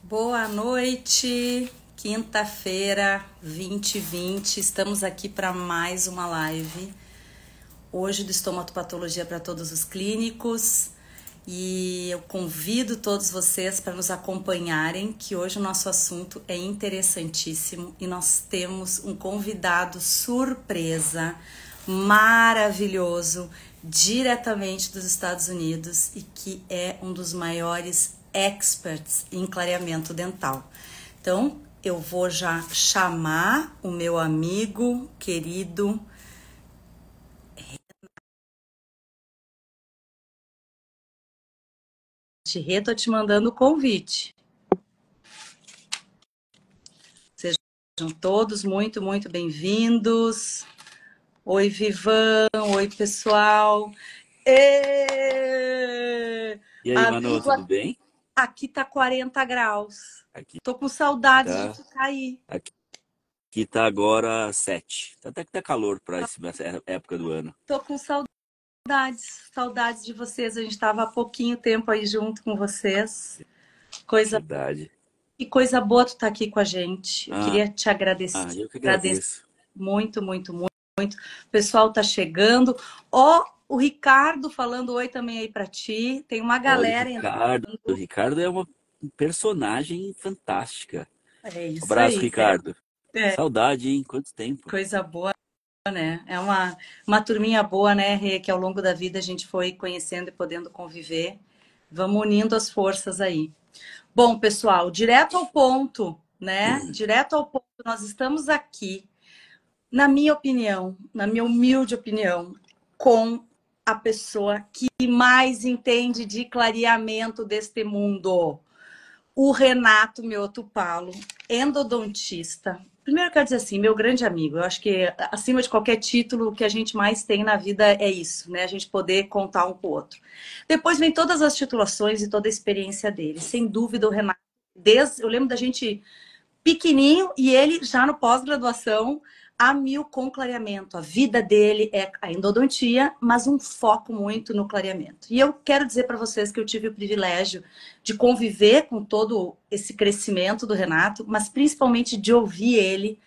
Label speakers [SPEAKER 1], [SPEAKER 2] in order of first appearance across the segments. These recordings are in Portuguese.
[SPEAKER 1] Boa noite, quinta-feira, 2020. Estamos aqui para mais uma live. Hoje do Estomatopatologia para todos os clínicos. E eu convido todos vocês para nos acompanharem, que hoje o nosso assunto é interessantíssimo e nós temos um convidado surpresa, maravilhoso, diretamente dos Estados Unidos e que é um dos maiores experts em clareamento dental. Então, eu vou já chamar o meu amigo querido Rê, tô te mandando o convite. Sejam todos muito, muito bem-vindos. Oi, Vivan. Oi, pessoal.
[SPEAKER 2] E aí, Manu, tudo bem?
[SPEAKER 1] Aqui tá 40 graus.
[SPEAKER 2] Aqui
[SPEAKER 1] Tô com saudade de
[SPEAKER 2] tá,
[SPEAKER 1] ficar aí.
[SPEAKER 2] aqui tá agora 7. Até que tá calor para essa época do ano.
[SPEAKER 1] Tô com saudades de vocês. A gente tava há pouquinho tempo aí junto com vocês.
[SPEAKER 2] Verdade.
[SPEAKER 1] Que coisa boa tu tá aqui com a gente. Eu
[SPEAKER 2] Ah,
[SPEAKER 1] queria te agradecer.
[SPEAKER 2] eu que
[SPEAKER 1] Agradeço
[SPEAKER 2] agradeço.
[SPEAKER 1] muito, muito, muito. O pessoal tá chegando. Ó, o Ricardo falando oi também aí pra ti. Tem uma
[SPEAKER 2] Olha,
[SPEAKER 1] galera
[SPEAKER 2] O Ricardo é uma personagem fantástica.
[SPEAKER 1] É isso
[SPEAKER 2] Abraço,
[SPEAKER 1] aí.
[SPEAKER 2] Ricardo. Saudade, hein? Quanto tempo?
[SPEAKER 1] Coisa boa, né? É uma turminha boa, né, Rê, que ao longo da vida a gente foi conhecendo e podendo conviver. Vamos unindo as forças aí. Bom, pessoal, direto ao ponto, né? Direto ao ponto, nós estamos aqui, na minha opinião, na minha humilde opinião, com a pessoa que mais entende de clareamento deste mundo. O Renato Miotupalo, endodontista. Primeiro eu quero dizer assim, meu grande amigo, eu acho que acima de qualquer título, o que a gente mais tem na vida é isso, né? A gente poder contar um com o outro. Depois vem todas as titulações e toda a experiência dele. Sem dúvida, o Renato, eu lembro da gente pequenininho e ele já no pós-graduação a mil com clareamento. A vida dele é a endodontia, mas um foco muito no clareamento. E eu quero dizer para vocês que eu tive o privilégio de conviver com todo esse crescimento do Renato, mas principalmente de ouvir ele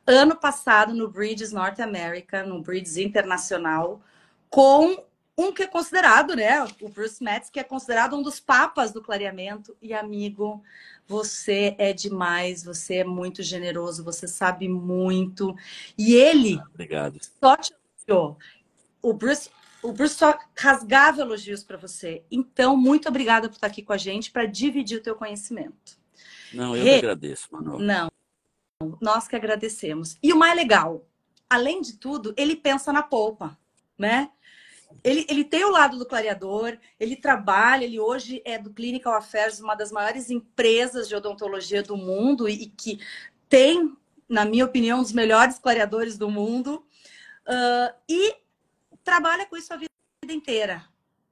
[SPEAKER 1] ano passado no Bridges North America, no Bridges Internacional, com um que é considerado, né, o Bruce Metz, que é considerado um dos papas do clareamento. E amigo, você é demais, você é muito generoso, você sabe muito. E ele
[SPEAKER 2] Obrigado.
[SPEAKER 1] só te elogiou. O Bruce, o Bruce só rasgava elogios para você. Então, muito obrigada por estar aqui com a gente para dividir o teu conhecimento.
[SPEAKER 2] Não, eu que
[SPEAKER 1] Rê,
[SPEAKER 2] agradeço, Manu.
[SPEAKER 1] não, nós que agradecemos. E o mais legal, além de tudo, ele pensa na polpa, né? Ele tem o lado do clareador, ele trabalha, ele hoje é do Clinical Affairs, uma das maiores empresas de odontologia do mundo e que tem, na minha opinião, um dos melhores clareadores do mundo. E trabalha com isso a vida inteira.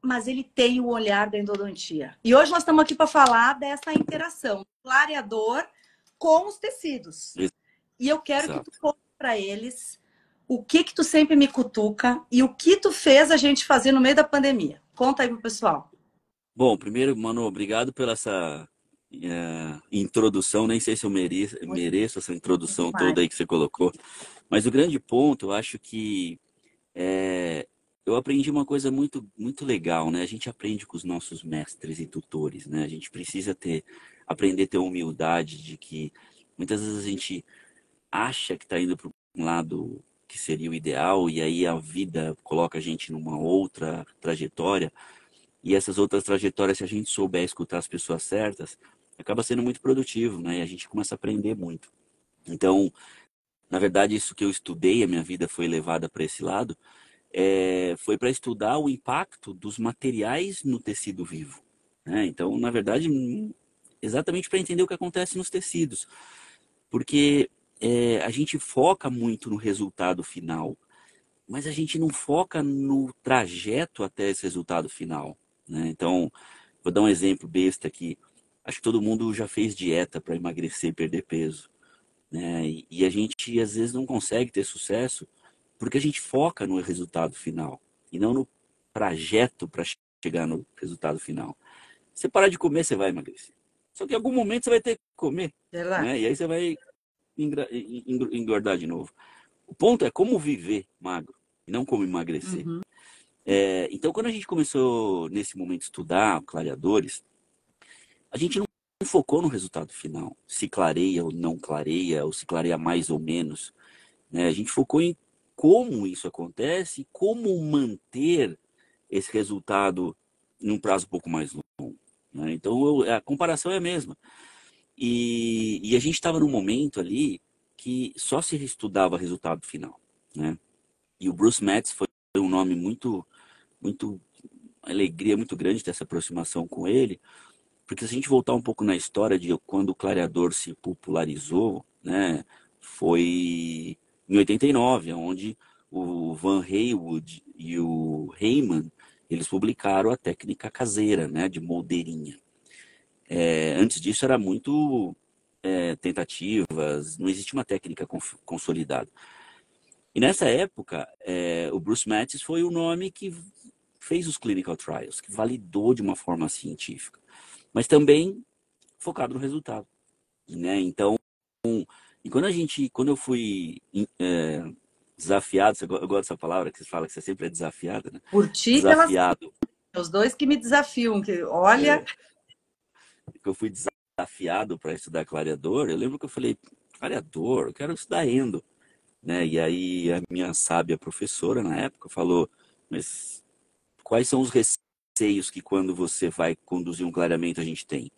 [SPEAKER 1] Mas ele tem o olhar da endodontia. E hoje nós estamos aqui para falar dessa interação clareador com os tecidos. E eu quero que tu conte para eles o que tu sempre me cutuca e o que tu fez a gente fazer no meio da pandemia. Conta aí pro pessoal.
[SPEAKER 2] Bom, primeiro, Manu, obrigado pela essa introdução. Nem sei se eu mereço essa introdução toda aí que você colocou. Mas o grande ponto, eu acho que eu aprendi uma coisa muito, muito legal, né? A gente aprende com os nossos mestres e tutores, né? A gente precisa aprender a ter humildade de que muitas vezes a gente acha que está indo para um lado que seria o ideal e aí a vida coloca a gente numa outra trajetória e essas outras trajetórias, se a gente souber escutar as pessoas certas, acaba sendo muito produtivo, né? E a gente começa a aprender muito. Então, na verdade, isso que eu estudei, a minha vida foi levada para esse lado, foi para estudar o impacto dos materiais no tecido vivo, né? Então, na verdade, exatamente para entender o que acontece nos tecidos. Porque a gente foca muito no resultado final, mas a gente não foca no trajeto até esse resultado final, né? Então, vou dar um exemplo besta aqui. Acho que todo mundo já fez dieta para emagrecer e perder peso, né? E a gente às vezes não consegue ter sucesso porque a gente foca no resultado final e não no trajeto para chegar no resultado final. Se você parar de comer, você vai emagrecer. Só que em algum momento você vai ter que comer,
[SPEAKER 1] Verdade.
[SPEAKER 2] né? E aí você vai engordar de novo. O ponto é como viver magro, e não como emagrecer.
[SPEAKER 1] Uhum.
[SPEAKER 2] Então, quando a gente começou, nesse momento, a estudar clareadores, a gente não focou no resultado final, se clareia ou não clareia, ou se clareia mais ou menos, né? A gente focou em como isso acontece e como manter esse resultado em um prazo um pouco mais longo, né? Então, a comparação é a mesma. E a gente estava num momento ali que só se estudava resultado final, né? E o Bruce Matz foi um nome muito, uma alegria muito grande ter essa aproximação com ele, porque se a gente voltar um pouco na história de quando o clareador se popularizou, né, foi em 89, onde o Van Haywood e o Heyman, eles publicaram a técnica caseira, né, de moldeirinha. Antes disso era muito tentativas, não existia uma técnica consolidada. E nessa época, o Bruce Mattis foi o nome que fez os clinical trials, que validou de uma forma científica, mas também focado no resultado, né? Então, e quando eu fui desafiado, eu gosto dessa palavra que você fala que você sempre é desafiada, né?
[SPEAKER 1] Por ti e pelas
[SPEAKER 2] Desafiado,
[SPEAKER 1] os dois que me desafiam, que olha,
[SPEAKER 2] que eu fui desafiado para estudar clareador, eu lembro que eu falei, clareador, eu quero estudar endo, né? E aí a minha sábia professora na época falou, mas quais são os receios que quando você vai conduzir um clareamento a gente tem?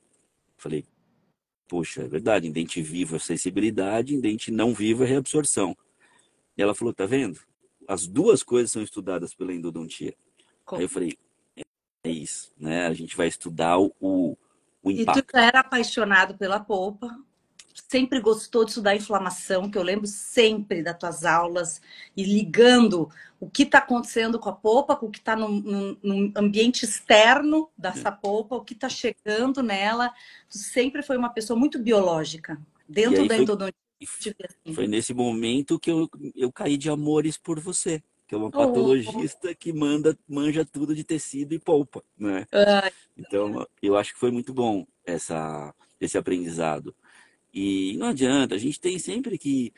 [SPEAKER 2] Falei, poxa, é verdade, em dente vivo é sensibilidade, em dente não vivo é reabsorção. E ela falou, tá vendo? As duas coisas são estudadas pela endodontia. Aí eu falei, é isso, né? A gente vai estudar o
[SPEAKER 1] e tu
[SPEAKER 2] impacto.
[SPEAKER 1] já era apaixonado pela polpa, sempre gostou de estudar inflamação, que eu lembro sempre das tuas aulas e ligando o que está acontecendo com a polpa, com o que está no ambiente externo
[SPEAKER 2] Né?
[SPEAKER 1] dessa polpa, o que está chegando nela. Tu sempre foi uma pessoa muito biológica.
[SPEAKER 2] E
[SPEAKER 1] Dentro
[SPEAKER 2] aí
[SPEAKER 1] da endodontia, assim.
[SPEAKER 2] foi nesse momento que eu caí de amores por você, que é uma
[SPEAKER 1] Oh,
[SPEAKER 2] patologista que manja tudo de tecido e polpa, né?
[SPEAKER 1] ai,
[SPEAKER 2] Então, eu acho que foi muito bom esse aprendizado. E não adianta, a gente tem sempre que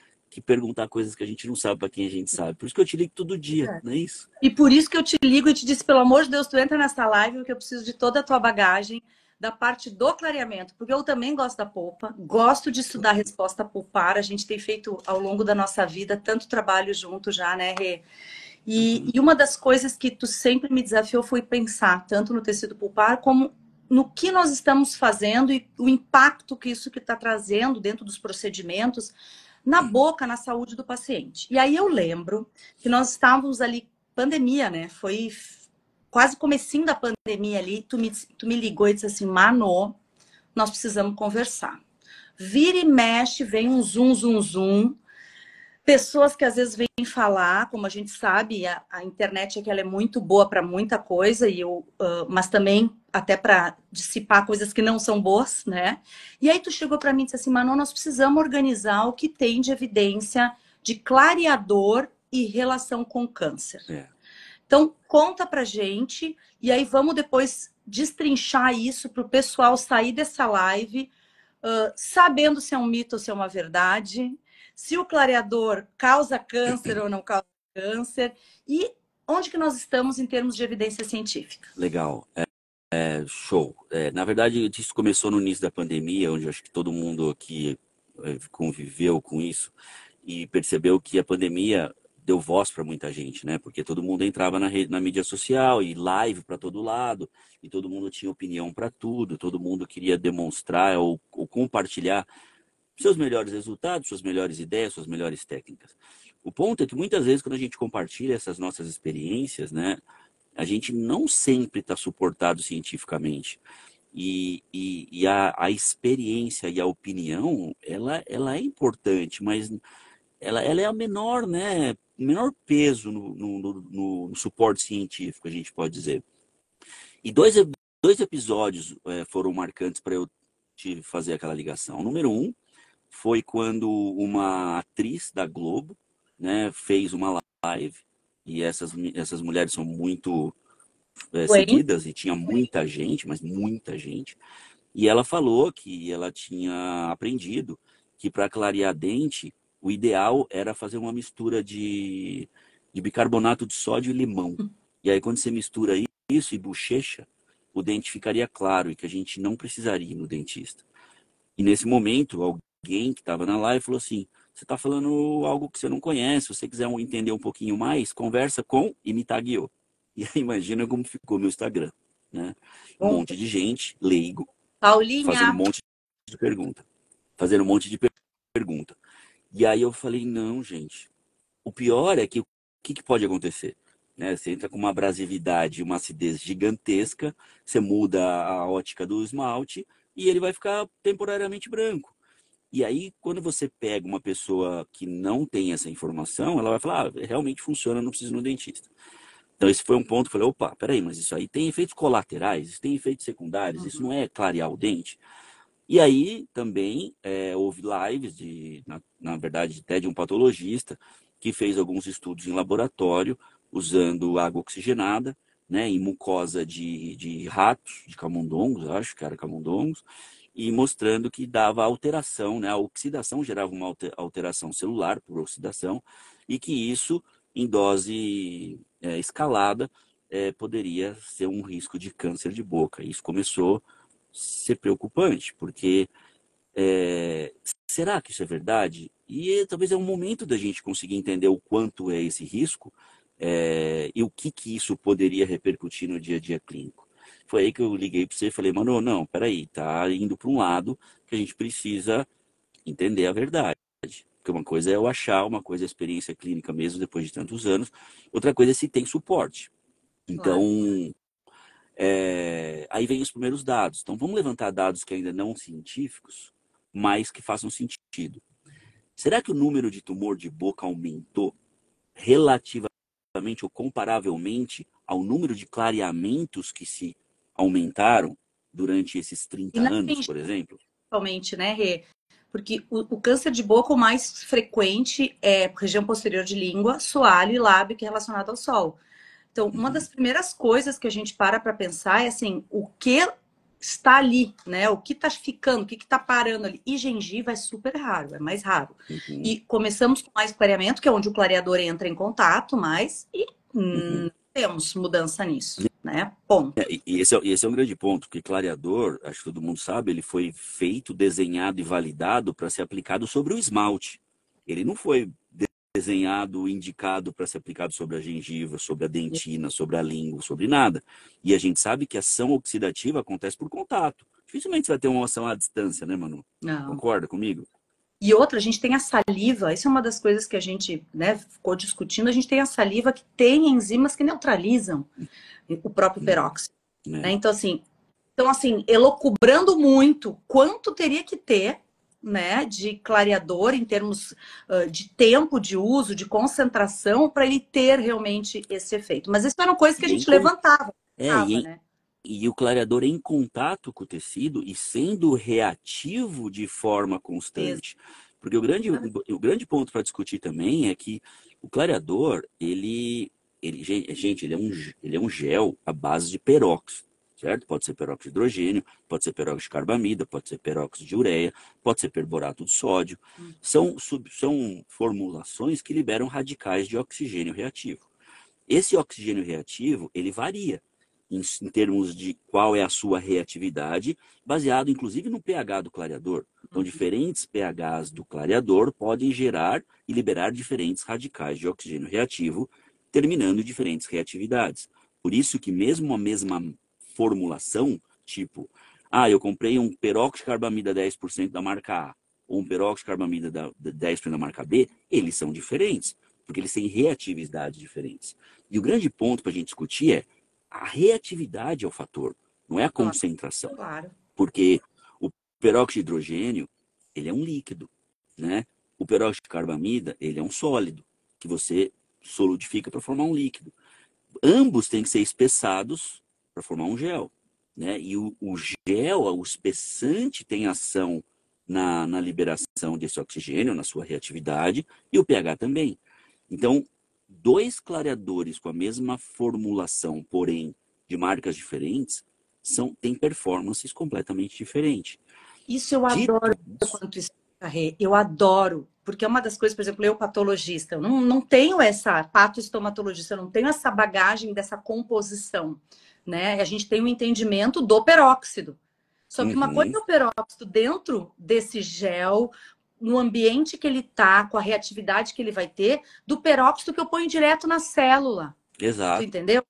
[SPEAKER 2] perguntar coisas que a gente não sabe para quem a gente sabe. Por isso que eu te ligo todo dia, não é isso?
[SPEAKER 1] e por isso que eu te ligo e te disse, pelo amor de Deus, tu entra nessa live, porque eu preciso de toda a tua bagagem da parte do clareamento, porque eu também gosto da polpa, gosto de estudar a resposta pulpar, a gente tem feito ao longo da nossa vida tanto trabalho junto já, né, Rê?
[SPEAKER 2] Uhum.
[SPEAKER 1] E uma das coisas que tu sempre me desafiou foi pensar tanto no tecido pulpar como no que nós estamos fazendo e o impacto que isso que está trazendo dentro dos procedimentos na boca, na saúde do paciente. E aí eu lembro que nós estávamos ali, pandemia, né? Foi quase comecinho da pandemia ali, tu me ligou e disse assim, Mano, nós precisamos conversar. Vira e mexe, vem um zoom, zoom, zoom. Pessoas que às vezes vêm falar, como a gente sabe, a internet é que ela é muito boa para muita coisa, mas também até para dissipar coisas que não são boas, né? E aí tu chegou para mim e disse assim, Manu, nós precisamos organizar o que tem de evidência de clareador e relação com câncer.
[SPEAKER 2] É.
[SPEAKER 1] Então, conta pra gente, e aí vamos depois destrinchar isso para o pessoal sair dessa live sabendo se é um mito ou se é uma verdade, se o clareador causa câncer ou não causa câncer, e onde que nós estamos em termos de evidência científica.
[SPEAKER 2] Legal. Show. Na verdade, isso começou no início da pandemia, onde eu acho que todo mundo aqui conviveu com isso e percebeu que a pandemia deu voz para muita gente, né? Porque todo mundo entrava na mídia social e live para todo lado, e todo mundo tinha opinião para tudo, todo mundo queria demonstrar ou compartilhar seus melhores resultados, suas melhores ideias, suas melhores técnicas. O ponto é que muitas vezes quando a gente compartilha essas nossas experiências, né, a gente não sempre está suportado cientificamente. A experiência e a opinião, ela é importante, mas ela é a menor, né, menor peso no suporte científico, a gente pode dizer. E dois episódios foram marcantes para eu te fazer aquela ligação. O número um foi quando uma atriz da Globo, né, fez uma live, e essas mulheres são muito
[SPEAKER 1] Oi?
[SPEAKER 2] seguidas, e tinha muita gente, mas muita gente. E ela falou que ela tinha aprendido que para clarear dente, o ideal era fazer uma mistura de bicarbonato de sódio e limão. E aí, quando você mistura isso e bochecha, o dente ficaria claro e que a gente não precisaria ir no dentista. E nesse momento, alguém que estava na live falou assim: você está falando algo que você não conhece, se você quiser entender um pouquinho mais, conversa com e me tagueou. E aí, imagina como ficou meu Instagram, né? Um
[SPEAKER 1] Bom,
[SPEAKER 2] monte de gente, leigo, fazendo um
[SPEAKER 1] Paulinha,
[SPEAKER 2] monte de pergunta. Fazendo um monte de pergunta. E aí eu falei: não, gente. O pior é que o que pode acontecer? Né? Você entra com uma abrasividade, uma acidez gigantesca, você muda a ótica do esmalte e ele vai ficar temporariamente branco. E aí, quando você pega uma pessoa que não tem essa informação, ela vai falar: realmente funciona, não preciso ir no dentista. Então, esse foi um ponto que eu falei: opa, peraí, mas isso aí tem efeitos colaterais, isso tem efeitos secundários, isso não é clarear o dente. E aí também houve lives, na verdade, até de um patologista, que fez alguns estudos em laboratório, usando água oxigenada, né, em mucosa de ratos, de camundongos, acho que era camundongos, e mostrando que dava alteração, né, a oxidação gerava uma alteração celular por oxidação, e que isso, em dose escalada, poderia ser um risco de câncer de boca. Isso começou ser preocupante, porque é, será que isso é verdade? E talvez é um momento da gente conseguir entender o quanto é esse risco e o que isso poderia repercutir no dia a dia clínico. Foi aí que eu liguei para você e falei: mano, não, peraí, tá indo para um lado que a gente precisa entender a verdade. Porque uma coisa é eu achar, uma coisa é a experiência clínica mesmo depois de tantos anos, outra coisa é se tem suporte.
[SPEAKER 1] claro.
[SPEAKER 2] Então, aí vem os primeiros dados. Então, vamos levantar dados que ainda não científicos, mas que façam sentido. Será que o número de tumor de boca aumentou relativamente ou comparavelmente ao número de clareamentos que se aumentaram durante esses 30 anos, por exemplo?
[SPEAKER 1] Principalmente, né, Rê? Porque o câncer de boca, o mais frequente é região posterior de língua, soalho e lábio, que é relacionado ao sol. Então, uma
[SPEAKER 2] Uhum,
[SPEAKER 1] das primeiras coisas que a gente para pensar é assim, o que está ali, né? O que está ficando, o que está parando ali. E gengiva é super raro, é mais raro.
[SPEAKER 2] uhum,
[SPEAKER 1] E começamos com mais clareamento, que é onde o clareador entra em contato mais, e
[SPEAKER 2] uhum.
[SPEAKER 1] temos mudança nisso, né? Ponto.
[SPEAKER 2] E esse é um grande ponto, porque clareador, acho que todo mundo sabe, ele foi feito, desenhado e validado para ser aplicado sobre o esmalte. Ele não foi desenhado, indicado para ser aplicado sobre a gengiva, sobre a dentina, sobre a língua, sobre nada. E a gente sabe que a ação oxidativa acontece por contato. Dificilmente você vai ter uma ação à distância, né, Manu?
[SPEAKER 1] Não.
[SPEAKER 2] Concorda comigo?
[SPEAKER 1] E outra, a gente tem a saliva, isso é uma das coisas que a gente, né, ficou discutindo, a gente tem a saliva que tem enzimas que neutralizam o próprio peróxido, né?
[SPEAKER 2] Né?
[SPEAKER 1] Então, assim, elocubrando muito quanto teria que ter, né, de clareador em termos de tempo de uso, de concentração, para ele ter realmente esse efeito. Mas isso era uma coisa que a
[SPEAKER 2] E, em,
[SPEAKER 1] gente
[SPEAKER 2] con- é, e,
[SPEAKER 1] levantava,
[SPEAKER 2] em-
[SPEAKER 1] né?
[SPEAKER 2] e o clareador em contato com o tecido e sendo reativo de forma constante. Porque o grande ponto para discutir também é que o clareador, gente, ele é um gel à base de peróxido, certo? Pode ser peróxido de hidrogênio, pode ser peróxido de carbamida, pode ser peróxido de ureia, pode ser perborato de sódio. São formulações que liberam radicais de oxigênio reativo. Esse oxigênio reativo, ele varia em termos de qual é a sua reatividade, baseado inclusive no pH do clareador. Então, diferentes pHs do clareador podem gerar e liberar diferentes radicais de oxigênio reativo, terminando diferentes reatividades. Por isso que mesmo a mesma formulação, tipo, eu comprei um peróxido de carbamida 10% da marca A, ou um peróxido de carbamida 10% da marca B, eles são diferentes, porque eles têm reatividades diferentes. E o grande ponto para a gente discutir é a reatividade é o fator, não é a
[SPEAKER 1] Claro,
[SPEAKER 2] concentração.
[SPEAKER 1] claro.
[SPEAKER 2] Porque o peróxido de hidrogênio, ele é um líquido, né? O peróxido de carbamida, ele é um sólido, que você solidifica para formar um líquido. Ambos têm que ser espessados para formar um gel, né? E o gel, o espessante, tem ação na liberação desse oxigênio, na sua reatividade, e o pH também. Então, dois clareadores com a mesma formulação, porém de marcas diferentes, têm performances completamente diferentes.
[SPEAKER 1] Isso eu adoro quanto isso, Rê. Eu adoro, porque é uma das coisas, por exemplo, eu patologista, eu não tenho essa patoestomatologista, eu não tenho essa bagagem dessa composição, né? A gente tem um entendimento do peróxido. Só que uma coisa é o peróxido dentro desse gel, no ambiente que ele tá, com a reatividade que ele vai ter, do peróxido que eu ponho direto na célula.
[SPEAKER 2] Exato.
[SPEAKER 1] Tu entendeu?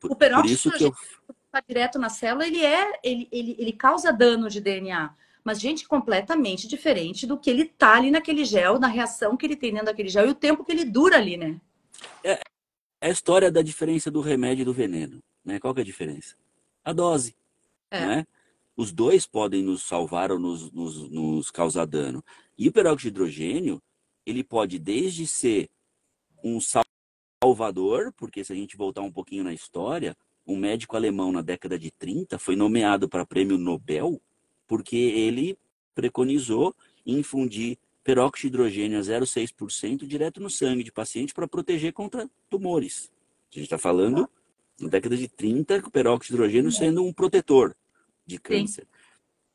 [SPEAKER 1] O
[SPEAKER 2] Por isso
[SPEAKER 1] peróxido
[SPEAKER 2] que eu...
[SPEAKER 1] tá direto na célula, ele causa dano de DNA. Mas, gente, completamente diferente do que ele tá ali naquele gel, na reação que ele tem dentro daquele gel e o tempo que ele dura ali, né?
[SPEAKER 2] É a história da diferença do remédio e do veneno, né? Qual que é a diferença? A dose, né? Os dois podem nos salvar ou nos causar dano. E o peróxido de hidrogênio, ele pode desde ser um salvador, porque se a gente voltar um pouquinho na história, um médico alemão na década de 30 foi nomeado para prêmio Nobel porque ele preconizou infundir peróxido de hidrogênio a 0,6% direto no sangue de paciente para proteger contra tumores. A gente está falando na década de 30, o peróxido de hidrogênio sendo um protetor de câncer. Sim.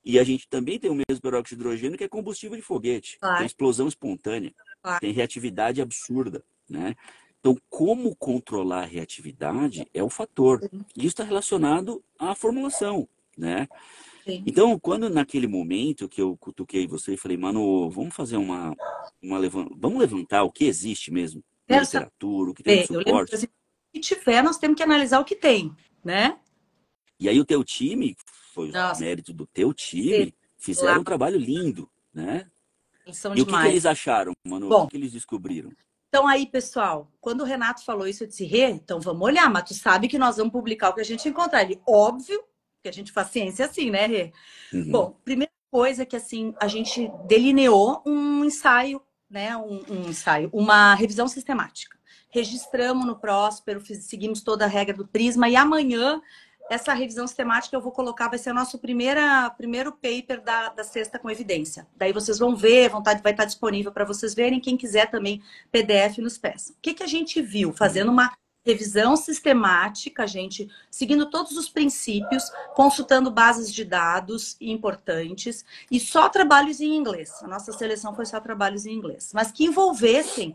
[SPEAKER 2] E a gente também tem o mesmo peróxido de hidrogênio que é combustível de foguete, tem explosão espontânea, tem reatividade absurda, né? Então, como controlar a reatividade é o fator. Isso está relacionado à formulação, né? Sim. Então, quando naquele momento que eu cutuquei você e falei, mano, vamos fazer vamos levantar o que existe mesmo na literatura, o que tem de suporte.
[SPEAKER 1] Se tiver, nós temos que analisar o que tem, né?
[SPEAKER 2] E aí o teu time, foi o mérito do teu time, fizeram um trabalho lindo, né? E o que eles acharam, mano? Bom, o que eles descobriram?
[SPEAKER 1] Então aí, pessoal, quando o Renato falou isso, eu disse, Rê, então vamos olhar, mas tu sabe que nós vamos publicar o que a gente encontrar. Ele, óbvio, que a gente faz ciência assim, né, Rê? Bom, primeira coisa é que, assim, a gente delineou um ensaio, né, uma revisão sistemática. Registramos no Próspero, seguimos toda a regra do Prisma, e amanhã essa revisão sistemática eu vou colocar, vai ser o nosso primeiro paper da sexta com evidência. Daí vocês vão ver, vai estar disponível para vocês verem, quem quiser também, PDF nos peça. O que a gente viu? Fazendo uma revisão sistemática, a gente seguindo todos os princípios, consultando bases de dados importantes e só trabalhos em inglês. A nossa seleção foi só trabalhos em inglês, mas que envolvessem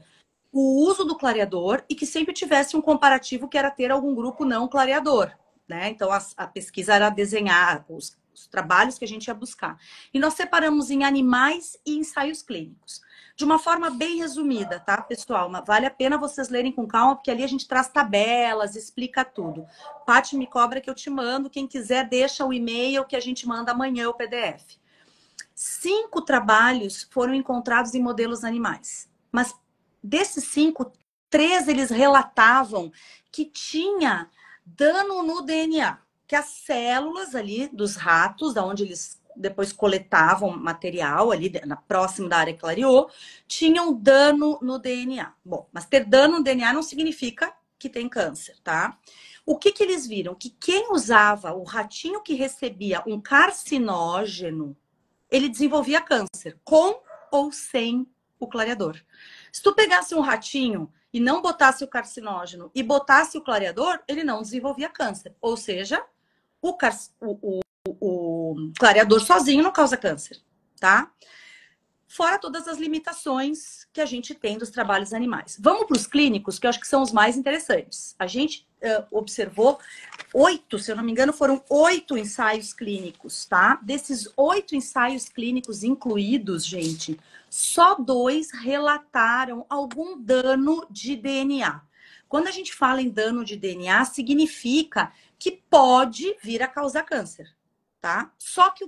[SPEAKER 1] o uso do clareador e que sempre tivesse um comparativo que era ter algum grupo não clareador. Né? Então, a pesquisa era desenhar os trabalhos que a gente ia buscar. E nós separamos em animais e ensaios clínicos. De uma forma bem resumida, tá, pessoal? Mas vale a pena vocês lerem com calma, porque ali a gente traz tabelas, explica tudo. Paty, me cobra que eu te mando. Quem quiser, deixa o e-mail que a gente manda amanhã o PDF. 5 trabalhos foram encontrados em modelos animais. Mas desses 5, 3 eles relatavam que tinha dano no DNA, que as células ali dos ratos, da onde eles depois coletavam material ali próximo da área que clareou, tinham dano no DNA. Bom, mas ter dano no DNA não significa que tem câncer, tá? O que eles viram? Que quem usava o ratinho que recebia um carcinógeno, ele desenvolvia câncer, com ou sem o clareador. Se tu pegasse um ratinho e não botasse o carcinógeno e botasse o clareador, ele não desenvolvia câncer. Ou seja, o clareador sozinho não causa câncer, tá? Fora todas as limitações que a gente tem dos trabalhos animais. Vamos para os clínicos, que eu acho que são os mais interessantes. A gente observou 8, se eu não me engano, foram 8 ensaios clínicos, tá? Desses 8 ensaios clínicos incluídos, gente, só 2 relataram algum dano de DNA. Quando a gente fala em dano de DNA, significa que pode vir a causar câncer, tá? Só que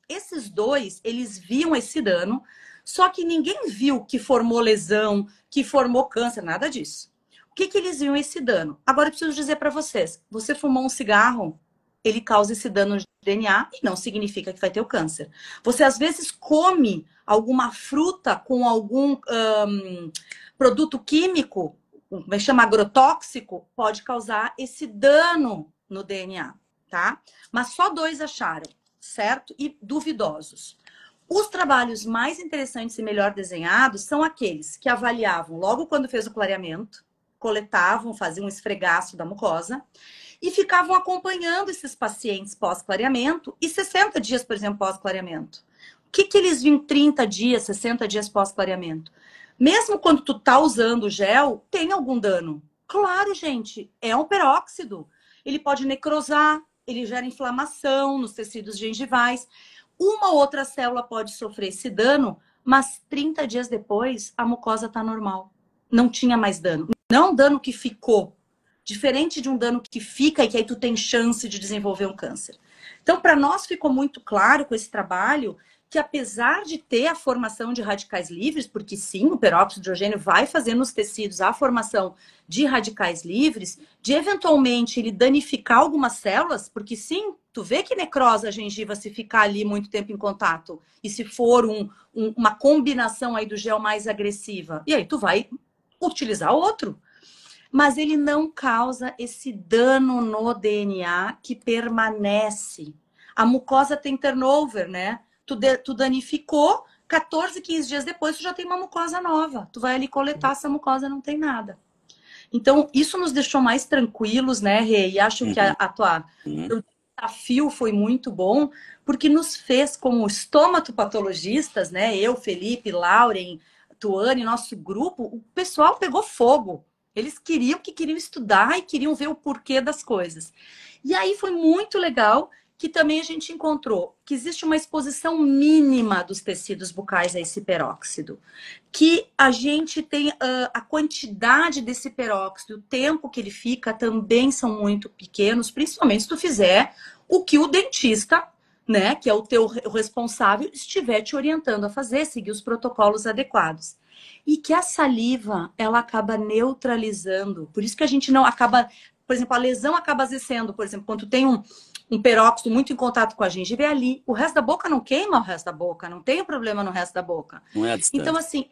[SPEAKER 1] esses 2, eles viam esse dano, só que ninguém viu que formou lesão, que formou câncer, nada disso. O que eles viam esse dano? Agora eu preciso dizer para vocês, você fumou um cigarro, ele causa esse dano de DNA e não significa que vai ter o câncer. Você às vezes come alguma fruta com algum produto químico, vai chamar agrotóxico, pode causar esse dano no DNA, tá? Mas só 2 acharam, certo? E duvidosos. Os trabalhos mais interessantes e melhor desenhados são aqueles que avaliavam logo quando fez o clareamento, coletavam, faziam um esfregaço da mucosa e ficavam acompanhando esses pacientes pós-clareamento e 60 dias, por exemplo, pós-clareamento. O que, que eles viam 30 dias, 60 dias pós-clareamento? Mesmo quando tu tá usando o gel, tem algum dano. Claro, gente, é um peróxido. Ele pode necrosar, ele gera inflamação nos tecidos gengivais. Uma ou outra célula pode sofrer esse dano, mas 30 dias depois a mucosa está normal. Não tinha mais dano. Não é um dano que ficou. Diferente de um dano que fica e que aí tu tem chance de desenvolver um câncer. Então, para nós ficou muito claro com esse trabalho que apesar de ter a formação de radicais livres, porque sim, o peróxido de hidrogênio vai fazer nos tecidos a formação de radicais livres, de eventualmente ele danificar algumas células, porque sim, tu vê que necrosa a gengiva se ficar ali muito tempo em contato, e se for uma combinação aí do gel mais agressiva, e aí tu vai utilizar outro. Mas ele não causa esse dano no DNA que permanece. A mucosa tem turnover, né? Tu danificou, 14, 15 dias depois tu já tem uma mucosa nova. Tu vai ali coletar essa mucosa, não tem nada. Então, isso nos deixou mais tranquilos, né, Rê? E acho que teu desafio foi muito bom, porque nos fez, como estomatopatologistas, né? Eu, Felipe, Lauren, Tuane, nosso grupo, o pessoal pegou fogo. Eles queriam estudar e queriam ver o porquê das coisas. E aí foi muito legal que também a gente encontrou que existe uma exposição mínima dos tecidos bucais a esse peróxido, que a gente tem a quantidade desse peróxido, o tempo que ele fica também são muito pequenos, principalmente se tu fizer o que o dentista, né, que é o teu responsável, estiver te orientando a fazer, seguir os protocolos adequados. E que a saliva, ela acaba neutralizando. Por isso que a gente não acaba, por exemplo, a lesão acaba azedando, por exemplo, quando tu tem um peróxido muito em contato com a gengiva, é ali. O resto da boca não queima o resto da boca, não tem problema no resto da boca.
[SPEAKER 2] Não é a
[SPEAKER 1] Então,
[SPEAKER 2] distância.
[SPEAKER 1] assim,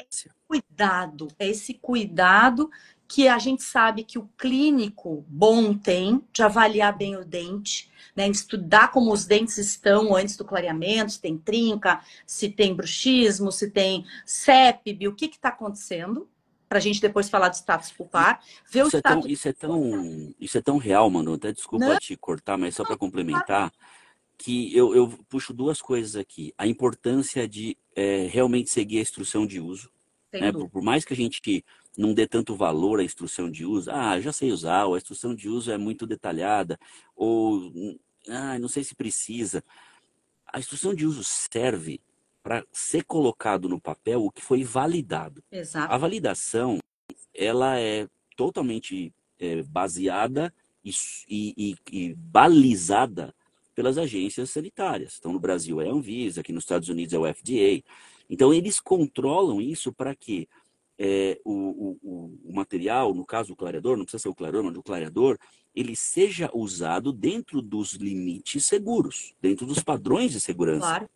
[SPEAKER 1] é esse cuidado que a gente sabe que o clínico bom tem de avaliar bem o dente, né? Estudar como os dentes estão antes do clareamento, se tem trinca, se tem bruxismo, se tem sépebe, o que está acontecendo, para a gente depois falar do status pulpar. Ver o status...
[SPEAKER 2] Isso é tão real, mano. Até desculpa
[SPEAKER 1] Não,
[SPEAKER 2] te cortar, mas só para complementar, que eu puxo duas coisas aqui. A importância de realmente seguir a instrução de uso.
[SPEAKER 1] sem
[SPEAKER 2] Né?
[SPEAKER 1] dúvida.
[SPEAKER 2] Por mais que a gente não dê tanto valor à instrução de uso, já sei usar, ou a instrução de uso é muito detalhada, ou não sei se precisa. A instrução de uso serve para ser colocado no papel o que foi validado.
[SPEAKER 1] Exato.
[SPEAKER 2] A validação, ela é totalmente baseada e balizada pelas agências sanitárias. Então, no Brasil é a Anvisa, aqui nos Estados Unidos é o FDA. Então, eles controlam isso para que o material, no caso o clareador, não precisa ser o clareador, mas o clareador, ele seja usado dentro dos limites seguros, dentro dos padrões de segurança.
[SPEAKER 1] Claro.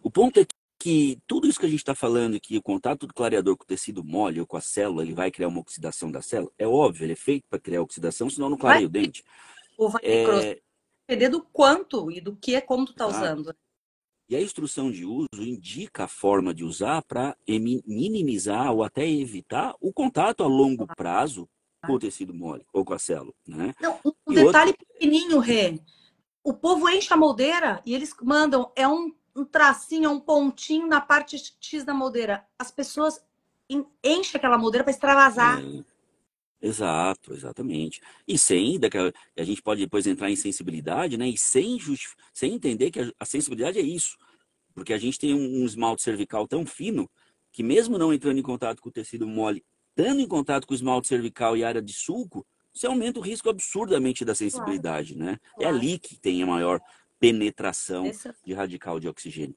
[SPEAKER 2] O ponto é que tudo isso que a gente está falando aqui, o contato do clareador com o tecido mole ou com a célula, ele vai criar uma oxidação da célula. É óbvio, ele é feito para criar oxidação, senão não clareia o dente.
[SPEAKER 1] Ou vai necrosar, depender do quanto e do que, como tu tá usando.
[SPEAKER 2] E a instrução de uso indica a forma de usar para minimizar ou até evitar o contato a longo prazo com o tecido mole ou com a célula. Né?
[SPEAKER 1] Não, um detalhe pequenininho, Rê. O povo enche a moldeira e eles mandam, um tracinho, um pontinho na parte X da moldeira. As pessoas enchem aquela moldeira para extravasar.
[SPEAKER 2] Exato, exatamente. E sem, a gente pode depois entrar em sensibilidade, né? E sem entender que a sensibilidade é isso. Porque a gente tem um esmalte cervical tão fino que mesmo não entrando em contato com o tecido mole, estando em contato com o esmalte cervical e área de sulco, você aumenta o risco absurdamente da sensibilidade, né? É ali que tem a maior penetração de radical de oxigênio.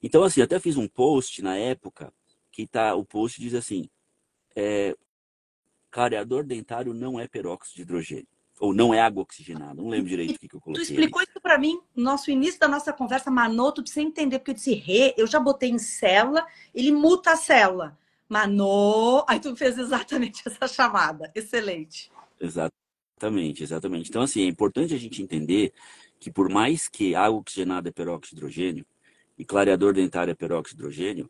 [SPEAKER 2] Então, assim, até fiz um post na época que o post diz assim, clareador dentário não é peróxido de hidrogênio. Ou não é água oxigenada. Não lembro direito o que eu coloquei.
[SPEAKER 1] Tu explicou isso para mim no nosso início da nossa conversa, Manô, tu precisa entender, porque eu disse, eu já botei em célula, ele muta a célula. Manô, aí tu fez exatamente essa chamada. Excelente.
[SPEAKER 2] Exatamente, exatamente. Então, assim, é importante a gente entender que por mais que água oxigenada é peróxido de hidrogênio e clareador dentário é peróxido de hidrogênio,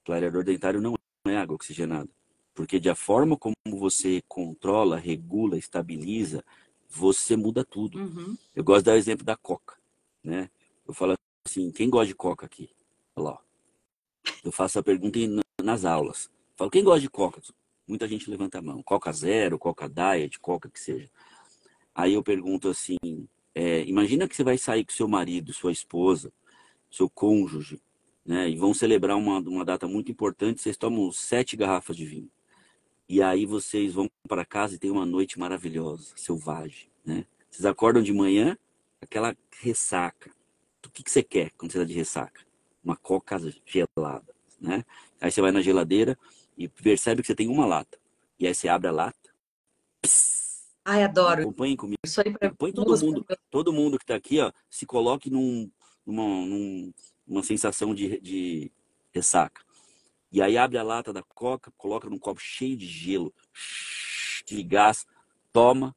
[SPEAKER 2] clareador dentário não é água oxigenada. Porque de a forma como você controla, regula, estabiliza você muda tudo.
[SPEAKER 1] Uhum.
[SPEAKER 2] Eu gosto de dar o exemplo da Coca, né? Eu falo assim, quem gosta de Coca aqui? Olha lá, ó. Eu faço a pergunta nas aulas. Eu falo, quem gosta de Coca? Muita gente levanta a mão. Coca Zero, Coca Diet, Coca que seja. Aí eu pergunto assim, imagina que você vai sair com seu marido, sua esposa, seu cônjuge, né? E vão celebrar uma data muito importante, vocês tomam 7 garrafas de vinho. E aí vocês vão para casa e tem uma noite maravilhosa, selvagem, né? Vocês acordam de manhã, aquela ressaca. O que você quer quando você está de ressaca? Uma coca gelada, né? Aí você vai na geladeira e percebe que você tem uma lata. E aí você abre a lata.
[SPEAKER 1] Ai, adoro.
[SPEAKER 2] Acompanhem comigo.
[SPEAKER 1] Isso aí pra
[SPEAKER 2] Põe
[SPEAKER 1] música.
[SPEAKER 2] todo mundo que está aqui, ó, se coloque numa sensação de ressaca. E aí abre a lata da Coca, coloca num copo cheio de gelo, de gás, toma.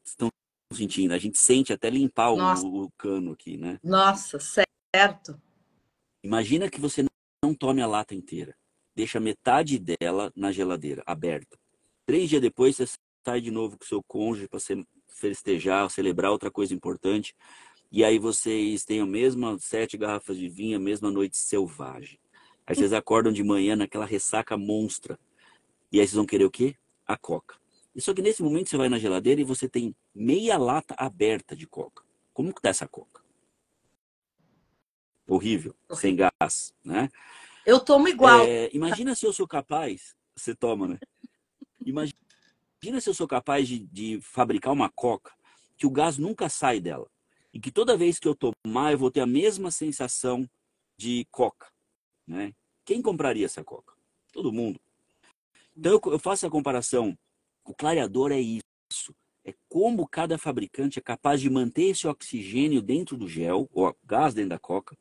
[SPEAKER 2] Estão sentindo? A gente sente até limpar
[SPEAKER 1] Nossa,
[SPEAKER 2] o cano aqui, né?
[SPEAKER 1] nossa, certo.
[SPEAKER 2] Imagina que você não tome a lata inteira. Deixa metade dela na geladeira, aberta. 3 dias depois, você sai de novo com o seu cônjuge para festejar, celebrar outra coisa importante. E aí vocês têm a mesma 7 garrafas de vinho, a mesma noite selvagem. Aí vocês acordam de manhã naquela ressaca monstra. E aí vocês vão querer o quê? A Coca. E só que nesse momento você vai na geladeira e você tem meia lata aberta de Coca. Como que tá essa Coca? Horrível, sem
[SPEAKER 1] Horrível.
[SPEAKER 2] gás, né?
[SPEAKER 1] Eu tomo igual.
[SPEAKER 2] Imagina se eu sou capaz, você toma, né? Imagina se eu sou capaz de fabricar uma Coca que o gás nunca sai dela. E que toda vez que eu tomar, eu vou ter a mesma sensação de Coca, né? Quem compraria essa Coca? Todo mundo. Então eu faço a comparação. O clareador é isso. É como cada fabricante é capaz de manter esse oxigênio dentro do gel, ou gás dentro da Coca,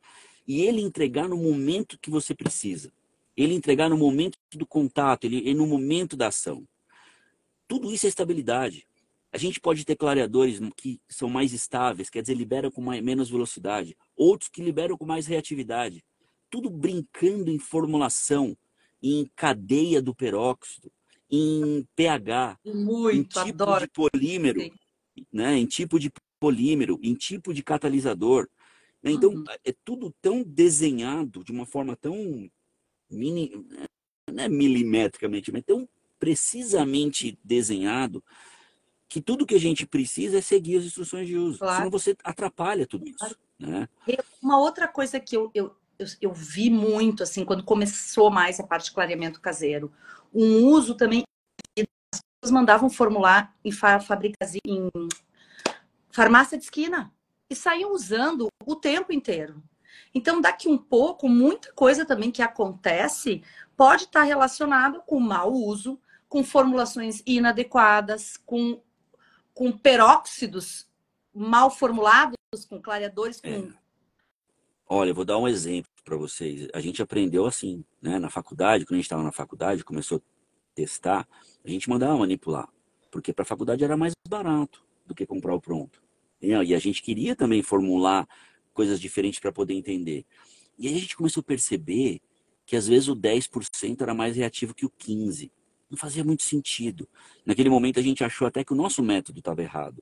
[SPEAKER 2] e ele entregar no momento que você precisa. Ele entregar no momento do contato, ele no momento da ação. Tudo isso é estabilidade. A gente pode ter clareadores que são mais estáveis, quer dizer, liberam com menos velocidade. Outros que liberam com mais reatividade. Tudo brincando em formulação, em cadeia do peróxido, em pH, em
[SPEAKER 1] Muito,
[SPEAKER 2] tipo de
[SPEAKER 1] adoro.
[SPEAKER 2] polímero, né? Em tipo de polímero, em tipo de catalisador. Né? Então,
[SPEAKER 1] Uhum.
[SPEAKER 2] é tudo tão desenhado de uma forma tão mini, não é milimetricamente, mas tão precisamente desenhado que tudo que a gente precisa é seguir as instruções de uso. Senão
[SPEAKER 1] Claro.
[SPEAKER 2] você atrapalha tudo isso. Né?
[SPEAKER 1] Uma outra coisa que eu vi muito, assim, quando começou mais a parte de clareamento caseiro, um uso também, as pessoas mandavam formular em fábricas, em farmácia de esquina, e saíam usando o tempo inteiro. Então, daqui um pouco, muita coisa também que acontece pode estar relacionada com mau uso, com formulações inadequadas, com peróxidos mal formulados, com clareadores, com...
[SPEAKER 2] Olha, eu vou dar um exemplo para vocês. A gente aprendeu assim, né? Na faculdade, quando a gente estava na faculdade, começou a testar, a gente mandava manipular. Porque para a faculdade era mais barato do que comprar o pronto. E a gente queria também formular coisas diferentes para poder entender. E aí a gente começou a perceber que às vezes o 10% era mais reativo que o 15%. Não fazia muito sentido. Naquele momento a gente achou até que o nosso método estava errado.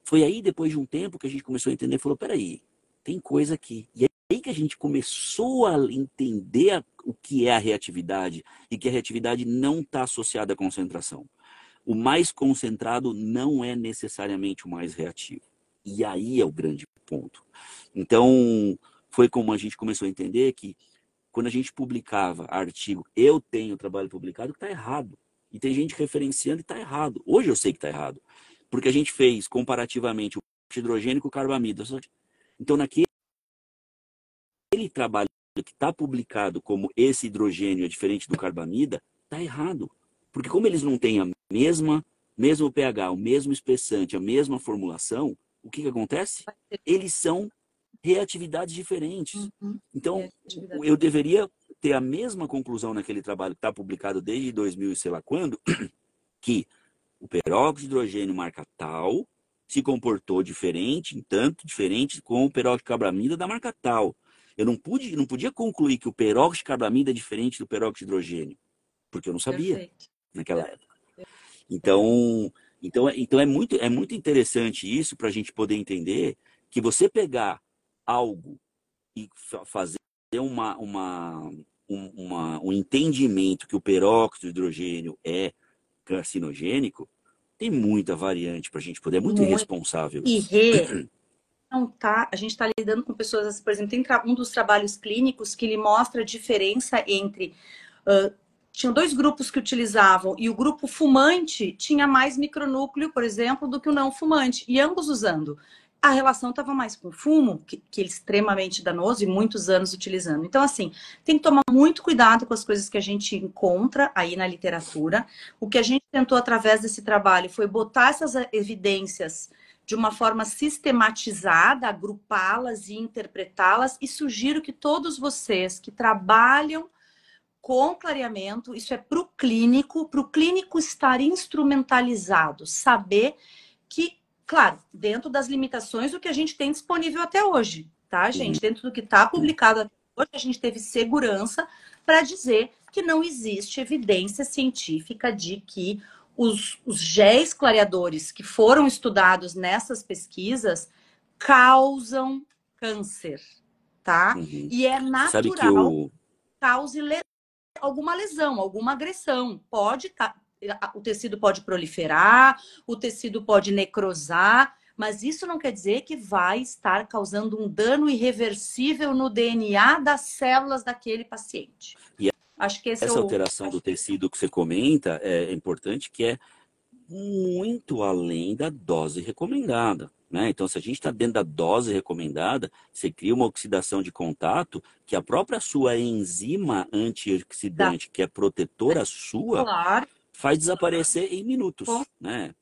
[SPEAKER 2] Foi aí, depois de um tempo, que a gente começou a entender e falou, peraí, tem coisa aqui. E aí que a gente começou a entender o que é a reatividade e que a reatividade não está associada à concentração. O mais concentrado não é necessariamente o mais reativo. E aí é o grande ponto. Então, foi como a gente começou a entender que quando a gente publicava artigo, eu tenho trabalho publicado que está errado. E tem gente referenciando e está errado. Hoje eu sei que está errado. Porque a gente fez comparativamente o hidrogênio com o carbamida. Então, naquele trabalho que está publicado como esse hidrogênio é diferente do carbamida, está errado. Porque como eles não têm a mesmo pH, o mesmo espessante, a mesma formulação, o que acontece? Eles são reatividades diferentes.
[SPEAKER 1] Uhum.
[SPEAKER 2] Então, eu deveria ter a mesma conclusão naquele trabalho que está publicado desde 2000 e sei lá quando, que o peróxido de hidrogênio marca tal se comportou diferente, tanto diferente com o peróxido de carbamida da marca tal. Eu não podia concluir que o peróxido de carbamida é diferente do peróxido de hidrogênio, porque eu não sabia
[SPEAKER 1] Perfeito.
[SPEAKER 2] naquela época. Então, Então é muito interessante isso para a gente poder entender que você pegar algo e fazer um entendimento que o peróxido de hidrogênio é carcinogênico, tem muita variante para a gente poder. É muito
[SPEAKER 1] Muito.
[SPEAKER 2] irresponsável
[SPEAKER 1] E
[SPEAKER 2] isso.
[SPEAKER 1] não tá, a gente está lidando com pessoas, por exemplo, tem um dos trabalhos clínicos que ele mostra a diferença entre tinham dois grupos que utilizavam e o grupo fumante tinha mais micronúcleo, por exemplo, do que o não fumante, e ambos usando. A relação estava mais com o fumo, que é extremamente danoso, e muitos anos utilizando. Então, assim, tem que tomar muito cuidado com as coisas que a gente encontra aí na literatura. O que a gente tentou através desse trabalho foi botar essas evidências de uma forma sistematizada, agrupá-las e interpretá-las, e sugiro que todos vocês que trabalham com clareamento, isso é para o clínico estar instrumentalizado, saber que, claro, dentro das limitações do que a gente tem disponível até hoje, tá, gente? Dentro do que está publicado até hoje, a gente teve segurança para dizer que não existe evidência científica de que os géis clareadores que foram estudados nessas pesquisas causam câncer, tá?
[SPEAKER 2] Uhum.
[SPEAKER 1] E é
[SPEAKER 2] Você sabe que
[SPEAKER 1] natural que cause alguma lesão, alguma agressão. O tecido pode proliferar, o tecido pode necrosar, mas isso não quer dizer que vai estar causando um dano irreversível no DNA das células daquele paciente.
[SPEAKER 2] E
[SPEAKER 1] Acho que esse é
[SPEAKER 2] essa
[SPEAKER 1] o.
[SPEAKER 2] alteração do tecido que você comenta é importante, que é muito além da dose recomendada. Né? Então, se a gente está dentro da dose recomendada, você cria uma oxidação de contato que a própria sua enzima antioxidante, que é protetora sua,
[SPEAKER 1] Claro.
[SPEAKER 2] faz desaparecer em minutos. Né?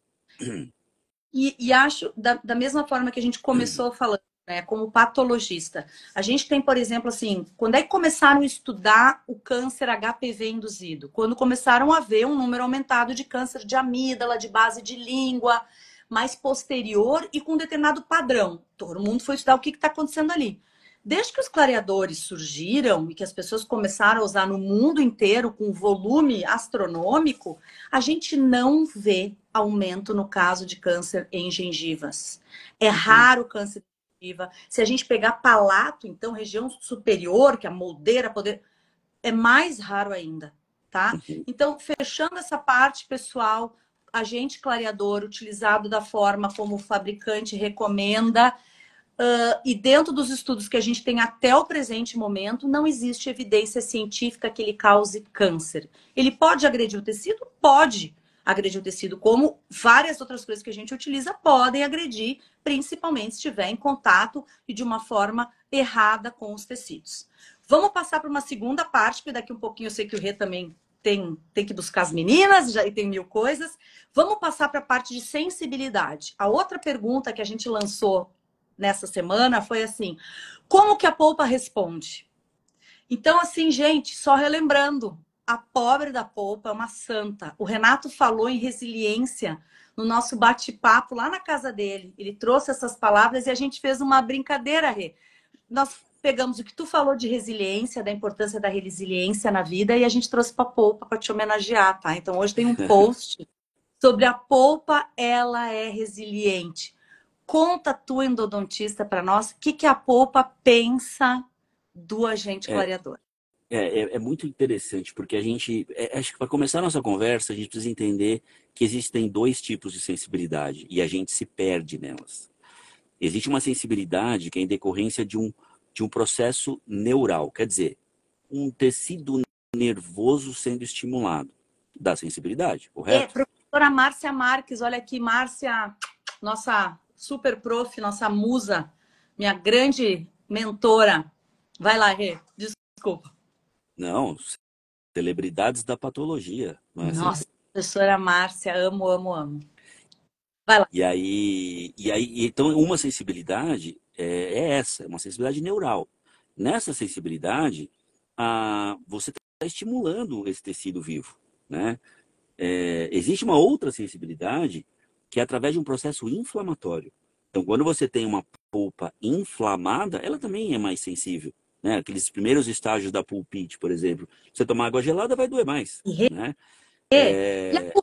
[SPEAKER 1] E acho, da mesma forma que a gente começou falando, né, como patologista, a gente tem, por exemplo, assim, quando é que começaram a estudar o câncer HPV induzido? Quando começaram a ver um número aumentado de câncer de amígdala, de base de língua, mais posterior e com um determinado padrão. Todo mundo foi estudar o que está acontecendo ali. Desde que os clareadores surgiram e que as pessoas começaram a usar no mundo inteiro com volume astronômico, a gente não vê aumento no caso de câncer em gengivas. É raro o câncer de gengiva. Se a gente pegar palato, então, região superior, que é a moldeira, poder, é mais raro ainda, tá? Então, fechando essa parte, pessoal, agente clareador utilizado da forma como o fabricante recomenda, e dentro dos estudos que a gente tem até o presente momento, não existe evidência científica que ele cause câncer. Ele pode agredir o tecido? Pode agredir o tecido, como várias outras coisas que a gente utiliza podem agredir, principalmente se estiver em contato e de uma forma errada com os tecidos. Vamos passar para uma segunda parte, porque daqui um pouquinho eu sei que o Rê também tem que buscar as meninas, já tem mil coisas. Vamos passar para a parte de sensibilidade. A outra pergunta que a gente lançou nessa semana foi assim: como que a polpa responde? Então, assim, gente, só relembrando, a pobre da polpa é uma santa. O Renato falou em resiliência no nosso bate-papo lá na casa dele. Ele trouxe essas palavras e a gente fez uma brincadeira, Rê. Nós pegamos o que tu falou de resiliência, da importância da resiliência na vida, e a gente trouxe para a polpa para te homenagear, tá? Então, hoje tem um post sobre a polpa, ela é resiliente. Conta tu, endodontista, para nós, o que a polpa pensa do agente
[SPEAKER 2] É,
[SPEAKER 1] clareador.
[SPEAKER 2] é muito interessante, porque a gente, acho que para começar a nossa conversa, a gente precisa entender que existem dois tipos de sensibilidade e a gente se perde nelas. Existe uma sensibilidade que é em decorrência de um processo neural, quer dizer, um tecido nervoso sendo estimulado. Dá sensibilidade, correto?
[SPEAKER 1] Professora Márcia Marques, olha aqui, Márcia, nossa super prof, nossa musa, minha grande mentora. Vai lá, Rê, desculpa.
[SPEAKER 2] Não, celebridades da patologia, não é assim?
[SPEAKER 1] Nossa, professora Márcia, amo, amo, amo. Vai lá.
[SPEAKER 2] Então, uma sensibilidade é essa, é uma sensibilidade neural. Nessa sensibilidade, você está estimulando esse tecido vivo, né? Existe uma outra sensibilidade que é através de um processo inflamatório. Então, quando você tem uma polpa inflamada, ela também é mais sensível, né? Aqueles primeiros estágios da pulpite, por exemplo. Você tomar água gelada vai doer mais,
[SPEAKER 1] E, Rê,
[SPEAKER 2] né?
[SPEAKER 1] e a
[SPEAKER 2] É,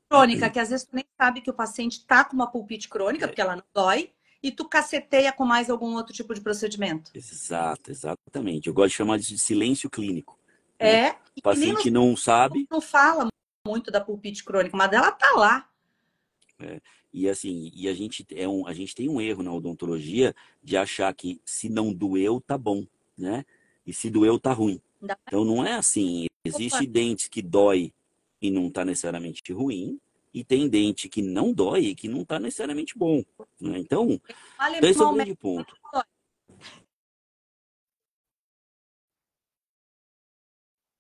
[SPEAKER 1] crônica, que às vezes tu nem sabe que o paciente tá com uma pulpite crônica, porque ela não dói, e tu caceteia com mais algum outro tipo de procedimento.
[SPEAKER 2] Exato, exatamente. Eu gosto de chamar isso de silêncio clínico, né?
[SPEAKER 1] É,
[SPEAKER 2] O
[SPEAKER 1] e nem
[SPEAKER 2] paciente não sabe,
[SPEAKER 1] não fala muito da pulpite crônica, mas ela tá lá.
[SPEAKER 2] e assim, a gente tem um erro na odontologia de achar que se não doeu, tá bom, né? E se doeu, tá ruim.
[SPEAKER 1] Ainda
[SPEAKER 2] Então não é assim.
[SPEAKER 1] Opa,
[SPEAKER 2] Existe dente que dói e não tá necessariamente ruim, e tem dente que não dói e que não tá necessariamente bom, né? Então, esse é o
[SPEAKER 1] alemão
[SPEAKER 2] grande ponto.
[SPEAKER 1] médico.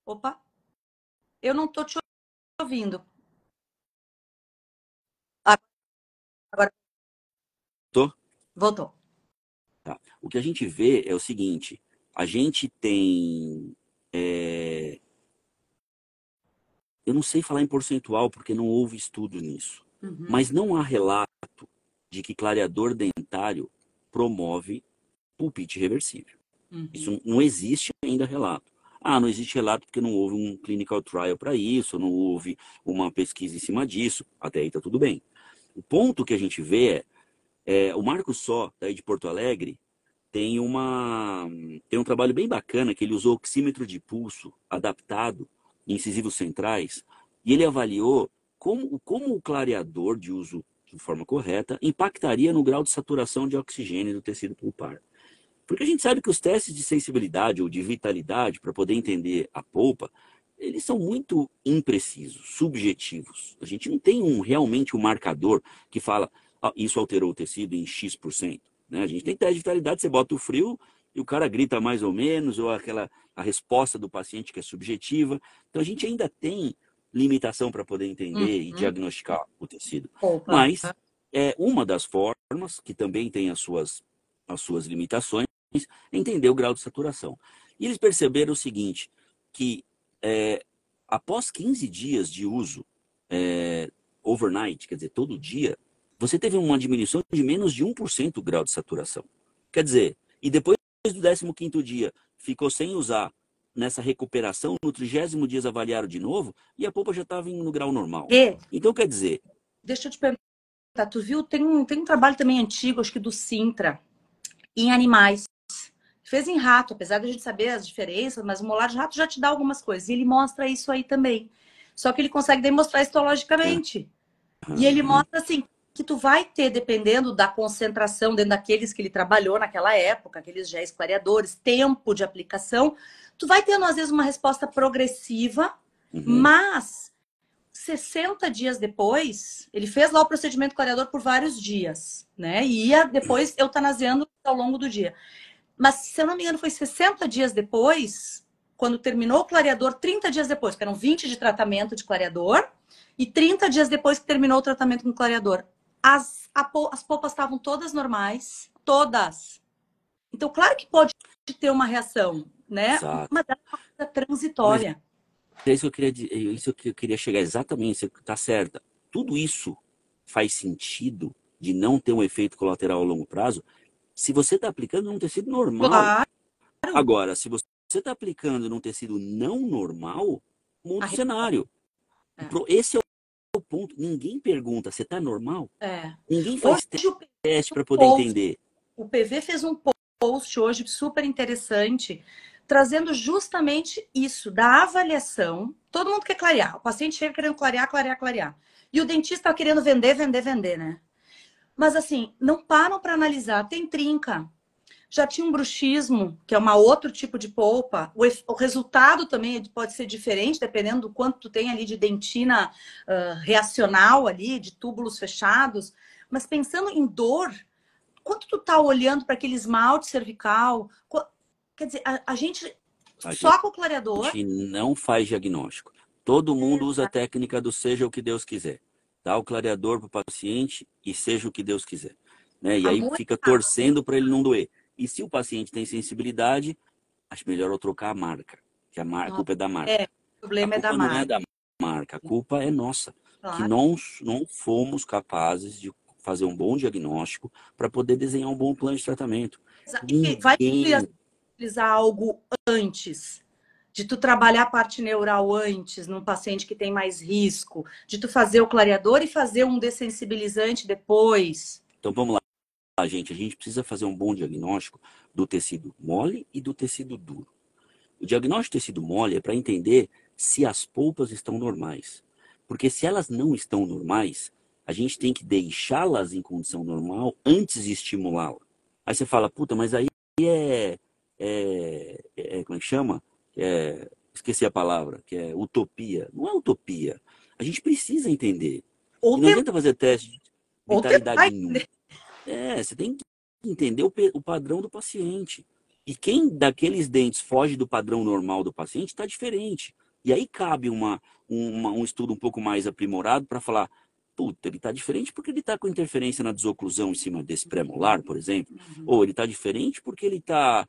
[SPEAKER 1] Opa, eu não tô te ouvindo. Agora
[SPEAKER 2] Tô?
[SPEAKER 1] voltou.
[SPEAKER 2] Tá. O que a gente vê é o seguinte: a gente tem. é, Eu não sei falar em percentual porque não houve estudo nisso,
[SPEAKER 1] Uhum,
[SPEAKER 2] mas não há relato de que clareador dentário promove pulpite reversível.
[SPEAKER 1] uhum.
[SPEAKER 2] Isso não existe ainda relato. Ah, não existe relato porque não houve um clinical trial para isso, não houve uma pesquisa em cima disso. Até aí tá tudo bem. O ponto que a gente vê o Marco Só, daí de Porto Alegre, tem um trabalho bem bacana que ele usou oxímetro de pulso adaptado em incisivos centrais e ele avaliou como o clareador de uso de forma correta impactaria no grau de saturação de oxigênio do tecido pulpar. Porque a gente sabe que os testes de sensibilidade ou de vitalidade para poder entender a polpa, eles são muito imprecisos, subjetivos. A gente não tem realmente um marcador que fala, ah, isso alterou o tecido em X%. Né? A gente tem teste de vitalidade, você bota o frio e o cara grita mais ou menos, ou a resposta do paciente que é subjetiva. Então a gente ainda tem limitação para poder entender e
[SPEAKER 1] Uhum.
[SPEAKER 2] diagnosticar o tecido.
[SPEAKER 1] Opa.
[SPEAKER 2] Mas é uma das formas, que também tem as suas limitações, entender o grau de saturação. E eles perceberam o seguinte, que é, após 15 dias de uso overnight, quer dizer, todo dia, você teve uma diminuição de menos de 1% do grau de saturação. Quer dizer, e depois do 15º dia, ficou sem usar nessa recuperação, no 30º dia avaliaram de novo, e a polpa já estava no grau normal.
[SPEAKER 1] E,
[SPEAKER 2] Então, quer dizer,
[SPEAKER 1] deixa eu te perguntar, tu viu, tem um trabalho também antigo, acho que do Sintra, em animais. Fez em rato, apesar de a gente saber as diferenças, mas o molar de rato já te dá algumas coisas. E ele mostra isso aí também. Só que ele consegue demonstrar histologicamente. E ele mostra assim que tu vai ter, dependendo da concentração dentro daqueles que ele trabalhou naquela época, aqueles géis clareadores, tempo de aplicação, tu vai tendo às vezes uma resposta progressiva, mas 60 dias depois, ele fez lá o procedimento clareador por vários dias, né? E ia depois eutanasiando ao longo do dia. Mas, se eu não me engano, foi 60 dias depois, quando terminou o clareador, 30 dias depois, que eram 20 de tratamento de clareador, e 30 dias depois que terminou o tratamento com clareador. As polpas estavam todas normais, todas. Então, claro que pode ter uma reação, né?
[SPEAKER 2] exato.
[SPEAKER 1] Mas é uma coisa
[SPEAKER 2] Mas
[SPEAKER 1] transitória.
[SPEAKER 2] é isso que eu queria, isso que eu queria chegar exatamente, você está certa. Tudo isso faz sentido de não ter um efeito colateral a longo prazo se você está aplicando num tecido normal.
[SPEAKER 1] Claro.
[SPEAKER 2] Agora, se você está aplicando num tecido não normal, muda o cenário.
[SPEAKER 1] É.
[SPEAKER 2] Esse é o ponto. Ninguém pergunta, você está normal?
[SPEAKER 1] É.
[SPEAKER 2] Ninguém
[SPEAKER 1] Hoje
[SPEAKER 2] faz
[SPEAKER 1] o
[SPEAKER 2] teste para poder
[SPEAKER 1] post
[SPEAKER 2] entender.
[SPEAKER 1] O PV fez um post hoje super interessante, trazendo justamente isso, da avaliação. Todo mundo quer clarear. O paciente chega querendo clarear, clarear, clarear. E o dentista querendo vender, vender, vender, né? Mas assim, não param para analisar. Tem trinca. Já tinha um bruxismo, que é uma outro tipo de polpa. O resultado também pode ser diferente, dependendo do quanto tu tem ali de dentina reacional ali, de túbulos fechados. Mas pensando em dor, quando tu tá olhando para aquele esmalte cervical, quer dizer, a gente
[SPEAKER 2] A
[SPEAKER 1] só com o clareador.
[SPEAKER 2] gente não faz diagnóstico. Todo mundo usa a
[SPEAKER 1] Exato.
[SPEAKER 2] técnica do seja o que Deus quiser. Dá o clareador para o paciente e seja o que Deus quiser. Né? E
[SPEAKER 1] A
[SPEAKER 2] aí
[SPEAKER 1] muito
[SPEAKER 2] fica torcendo para ele não doer. E se o paciente tem sensibilidade, acho melhor eu trocar a marca. Que a culpa é da marca.
[SPEAKER 1] o
[SPEAKER 2] A
[SPEAKER 1] problema é da
[SPEAKER 2] culpa não é
[SPEAKER 1] marca.
[SPEAKER 2] da marca, a culpa é nossa. Que
[SPEAKER 1] Claro.
[SPEAKER 2] não fomos capazes de fazer um bom diagnóstico para poder desenhar um bom plano de tratamento.
[SPEAKER 1] E vai
[SPEAKER 2] Ninguém.
[SPEAKER 1] utilizar algo antes. de tu trabalhar a parte neural antes, num paciente que tem mais risco, de tu fazer o clareador e fazer um dessensibilizante depois.
[SPEAKER 2] Então vamos lá, gente. A gente precisa fazer um bom diagnóstico do tecido mole e do tecido duro. O diagnóstico de tecido mole é para entender se as polpas estão normais. Porque se elas não estão normais, a gente tem que deixá-las em condição normal antes de estimulá-la. Aí você fala, puta, mas aí como é que chama? Esqueci a palavra, que é utopia. Não é utopia. A gente precisa entender.
[SPEAKER 1] Ou
[SPEAKER 2] E não adianta fazer teste de
[SPEAKER 1] ou
[SPEAKER 2] vitalidade nenhuma. Você tem que entender o padrão do paciente. E quem daqueles dentes foge do padrão normal do paciente está diferente. E aí cabe um estudo um pouco mais aprimorado para falar, puta, ele está diferente porque ele está com interferência na desoclusão em cima desse pré-molar, por exemplo. Ou ele está diferente porque ele está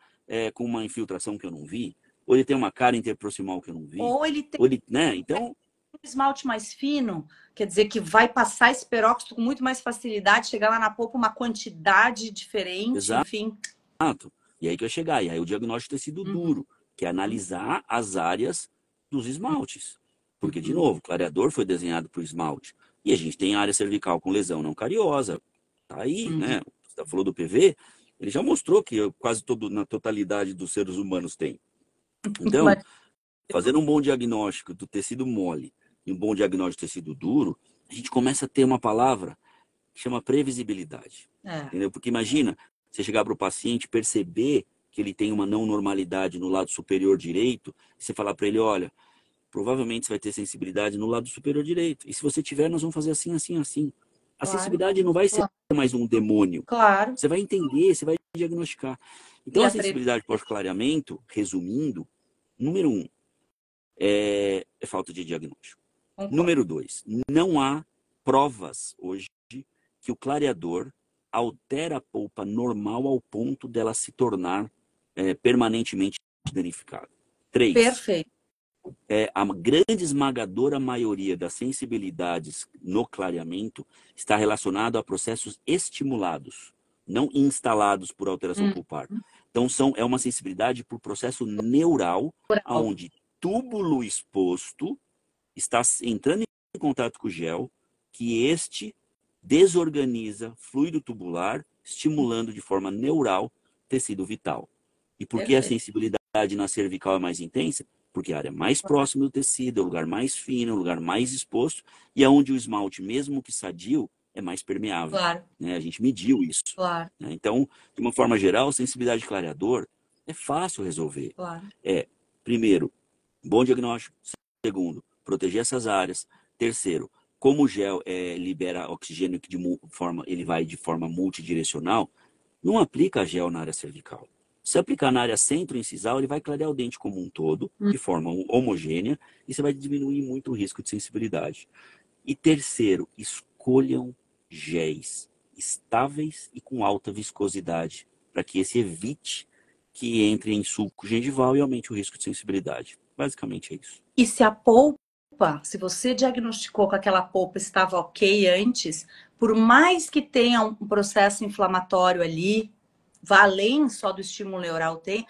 [SPEAKER 2] com uma infiltração que eu não vi. Ou ele tem uma cara interproximal que eu não vi.
[SPEAKER 1] Ou ele tem
[SPEAKER 2] né? Então,
[SPEAKER 1] um esmalte mais fino, quer dizer que vai passar esse peróxido com muito mais facilidade, chegar lá na polpa uma quantidade diferente,
[SPEAKER 2] exato.
[SPEAKER 1] enfim.
[SPEAKER 2] E aí que vai chegar. E aí o diagnóstico de tecido duro, que é analisar as áreas dos esmaltes. Porque, de novo, o clareador foi desenhado para o esmalte. E a gente tem área cervical com lesão não cariosa. Tá aí, né? Você falou do PV, ele já mostrou que quase na totalidade dos seres humanos tem. Então, fazendo um bom diagnóstico do tecido mole e um bom diagnóstico do tecido duro, a gente começa a ter uma palavra que chama previsibilidade. Entendeu? Porque imagina, você chegar para o paciente perceber que ele tem uma não normalidade no lado superior direito, e você falar para ele, olha, provavelmente você vai ter sensibilidade no lado superior direito. E se você tiver, nós vamos fazer assim, assim, assim. A sensibilidade não vai ser mais um demônio.
[SPEAKER 1] Claro.
[SPEAKER 2] Você vai entender, você vai diagnosticar. Então, a sensibilidade pós-clareamento, resumindo, número 1, é falta de diagnóstico. Número 2, não há provas hoje que o clareador altera a polpa normal ao ponto dela se tornar permanentemente danificada. 3.
[SPEAKER 1] Perfeito.
[SPEAKER 2] A grande esmagadora maioria das sensibilidades no clareamento está relacionada a processos estimulados, não instalados por alteração pulpar. Então, é uma sensibilidade por processo neural, onde túbulo exposto está entrando em contato com o gel, que este desorganiza fluido tubular, estimulando de forma neural tecido vital. E por que a sensibilidade na cervical é mais intensa? Porque a área mais próxima do tecido, é o lugar mais fino, é o lugar mais exposto, e é onde o esmalte, mesmo que sadio, é mais permeável.
[SPEAKER 1] Claro.
[SPEAKER 2] Né? A gente mediu isso.
[SPEAKER 1] Claro.
[SPEAKER 2] Né? Então, de uma forma geral, sensibilidade de clareador é fácil resolver.
[SPEAKER 1] Claro.
[SPEAKER 2] Primeiro, bom diagnóstico. Segundo, proteger essas áreas. Terceiro, como o gel libera oxigênio que ele vai de forma multidirecional, não aplica gel na área cervical. Se aplicar na área centro-incisal, ele vai clarear o dente como um todo, de forma homogênea, e você vai diminuir muito o risco de sensibilidade. E terceiro, escolham géis estáveis e com alta viscosidade, para que esse evite que entre em sulco gengival e aumente o risco de sensibilidade. Basicamente é isso.
[SPEAKER 1] E se a polpa, se você diagnosticou que aquela polpa estava ok antes, por mais que tenha um processo inflamatório ali, vá além só do estímulo neural tem,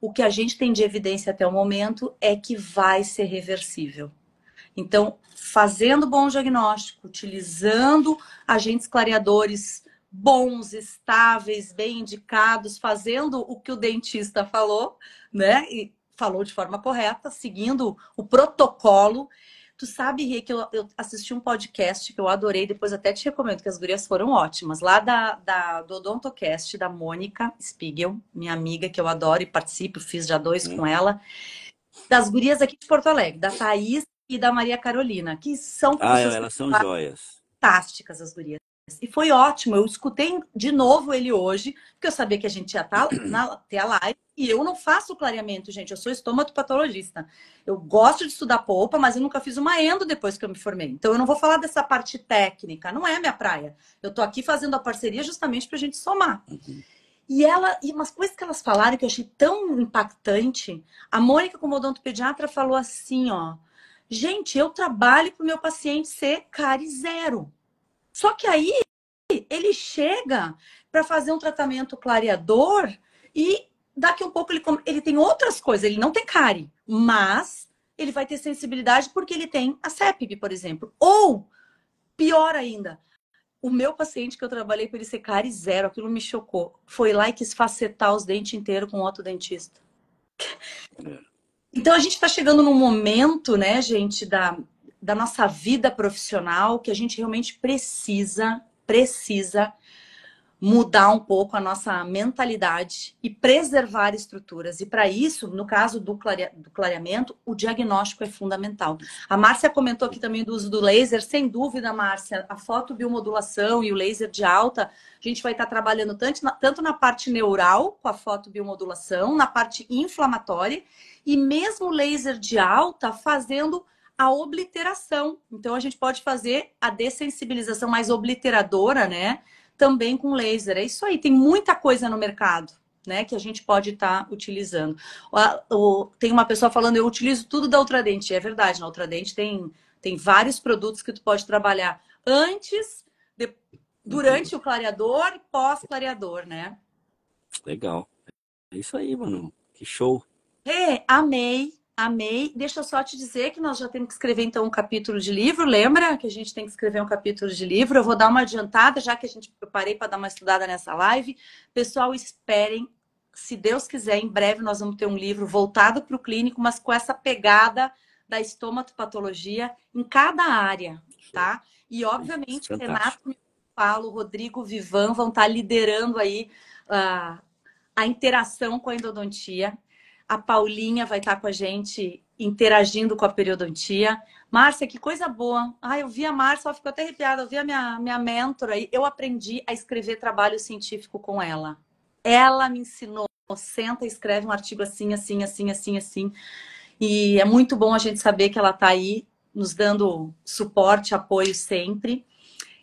[SPEAKER 1] o que a gente tem de evidência até o momento é que vai ser reversível. Então, fazendo bom diagnóstico, utilizando agentes clareadores bons, estáveis, bem indicados, fazendo o que o dentista falou, né? E falou de forma correta, seguindo o protocolo. Tu sabe, Rê, que eu assisti um podcast que eu adorei, depois até te recomendo, que as gurias foram ótimas, lá do Odontocast, da Mônica Spiegel, minha amiga, que eu adoro e participo, fiz já 2 com ela, das gurias aqui de Porto Alegre, da Thaís e da Maria Carolina, que são pessoas
[SPEAKER 2] elas são joias.
[SPEAKER 1] Fantásticas, as gurias. E foi ótimo, eu escutei de novo ele hoje, porque eu sabia que a gente ia ter a live, e eu não faço clareamento, gente, eu sou estomatopatologista. Eu gosto de estudar polpa, mas eu nunca fiz uma endo depois que eu me formei. Então eu não vou falar dessa parte técnica, não é minha praia. Eu tô aqui fazendo a parceria justamente pra gente somar. E umas coisas que elas falaram que eu achei tão impactante, a Mônica, como odontopediatra, falou assim, ó, gente, eu trabalho pro meu paciente ser cárie zero. Só que aí ele chega para fazer um tratamento clareador e daqui a um pouco ele tem outras coisas, ele não tem cárie, mas ele vai ter sensibilidade porque ele tem a CEPIB, por exemplo. Ou, pior ainda, o meu paciente que eu trabalhei para ele ser cárie zero, aquilo me chocou. Foi lá e quis facetar os dentes inteiros com outro dentista. Então a gente está chegando num momento, né, gente, da nossa vida profissional que a gente realmente precisa mudar um pouco a nossa mentalidade e preservar estruturas. E para isso, no caso do clareamento, o diagnóstico é fundamental. A Márcia comentou aqui também do uso do laser. Sem dúvida, Márcia, a fotobiomodulação e o laser de alta, a gente vai estar trabalhando tanto na parte neural, com a fotobiomodulação, na parte inflamatória, e mesmo o laser de alta fazendo a obliteração. Então, a gente pode fazer a dessensibilização mais obliteradora, né? Também com laser. É isso aí, tem muita coisa no mercado, né, que a gente pode estar utilizando. Tem uma pessoa falando, eu utilizo tudo da Ultradent. É verdade, na Ultradent tem vários produtos que tu pode trabalhar antes, durante o clareador e pós-clareador, né?
[SPEAKER 2] Legal. É isso aí, mano. Que show.
[SPEAKER 1] Amei. Amei. Deixa eu só te dizer que nós já temos que escrever, então, um capítulo de livro. Lembra que a gente tem que escrever um capítulo de livro? Eu vou dar uma adiantada, já que a gente preparei para dar uma estudada nessa live. Pessoal, esperem. Se Deus quiser, em breve nós vamos ter um livro voltado para o clínico, mas com essa pegada da estomatopatologia em cada área, tá? E, obviamente, Renato, Paulo, Rodrigo, Vivan vão estar liderando aí a interação com a endodontia. A Paulinha vai estar com a gente interagindo com a periodontia. Márcia, que coisa boa. Eu vi a Márcia, ela ficou até arrepiada. Eu vi a minha mentora aí. Eu aprendi a escrever trabalho científico com ela. Ela me ensinou. Senta e escreve um artigo assim, assim, assim, assim, assim. E é muito bom a gente saber que ela está aí nos dando suporte, apoio sempre.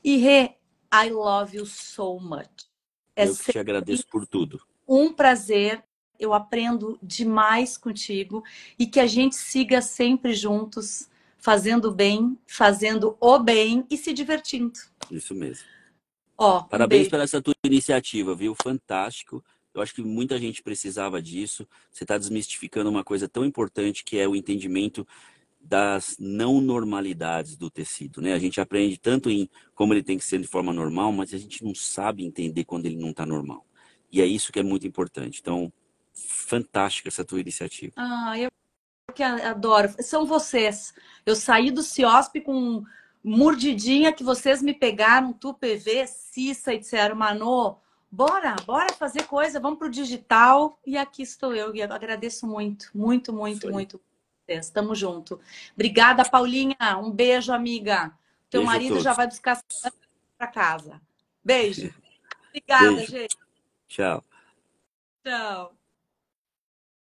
[SPEAKER 1] E Rê, I love you so much.
[SPEAKER 2] Eu que te agradeço por tudo.
[SPEAKER 1] Um prazer. Eu aprendo demais contigo e que a gente siga sempre juntos, fazendo bem, fazendo o bem e se divertindo.
[SPEAKER 2] Isso mesmo.
[SPEAKER 1] Parabéns
[SPEAKER 2] pela essa tua iniciativa, viu? Fantástico. Eu acho que muita gente precisava disso. Você está desmistificando uma coisa tão importante que é o entendimento das não normalidades do tecido, né? A gente aprende tanto em como ele tem que ser de forma normal, mas a gente não sabe entender quando ele não está normal. E é isso que é muito importante. Então, fantástica essa tua iniciativa.
[SPEAKER 1] Eu que adoro. São vocês. Eu saí do CIOSP com mordidinha que vocês me pegaram, tu, PV, Cissa, e disseram, Manu, bora fazer coisa, vamos pro digital. E aqui estou eu. E eu agradeço muito, muito, muito, muito. Estamos junto. Obrigada, Paulinha. Um beijo, amiga. Teu
[SPEAKER 2] Beijo
[SPEAKER 1] marido já vai buscar para casa. Beijo. Obrigada,
[SPEAKER 2] Beijo.
[SPEAKER 1] gente.
[SPEAKER 2] Tchau.
[SPEAKER 1] Tchau.